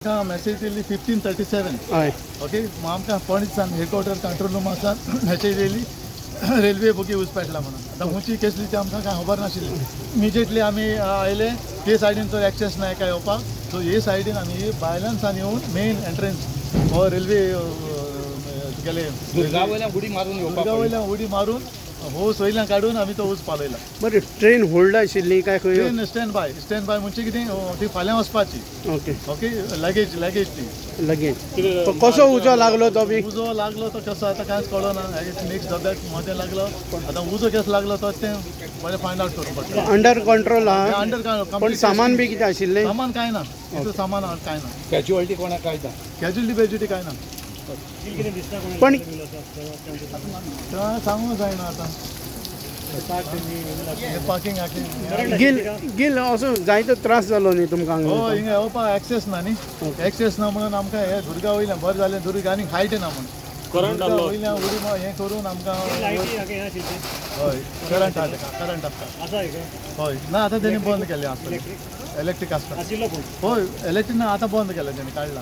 message येयली 1537 हय okay मग आमकां पणसान हेडक्वॉर्टर कंट्रोल रूम आसा मेसेज येयली रेल्वे बुकी यूज पेटला म्हणून आतां हुंची केसली ती आमकां कांय खबर नाशिल्ली इमिजिएटली आमी आयले ते सायडीन चड एक्सेस ना काय येवपाक सो हे सायडीन आमी भायल्यानसान येवन मेन एंट्रन्स हो रेल्वे तुगेले दुर्गा वयल्यान उडी मारून हो सोयल्यान काडून आमी तो ऊस पालयला बरें ट्रेन होल्ड आशिल्ली काय खंय ट्रेन स्टँड बाय म्हणजे कितें ती फाल्यां वचपाची ओके ओके लगेज ती लगेच कसो उजो लागलो तो बी उजो लागलो तो कसो आता कांयच कळना नेक्स्ट सद्याक मध्ये लागलो आता उजो कसो लागलो तो तें बरें फायंड आउट करपाक पडटा अंडर कंट्रोल आहा अंडर पण सामान बी कितें आशिल्लें सामान कांय ना तितून सामान कांय ना कॅज्युअलिटी कोणाक कायदा कॅज्युअलिटी कांय ना पण सांगूंक जायना आतां पार्किंग गिल असो जायतो त्रास जालो न्ही तुमकां हो हांगा हिंगा येवपाक एक्सेस ना न्ही एक्सेस ना म्हणून आमकां हे दुर्गा वयल्यान बरें जालें दुर्गा आनी हायट ना म्हणून दुर्गा वयल्यान उडी हें करून आमकां हय करंट आसता हय ना आतां तेणी बंद केलें आसता इलेक्ट्रीक आसता हय इलेक्ट्रीक ना आतां बंद केलें तेणी काडला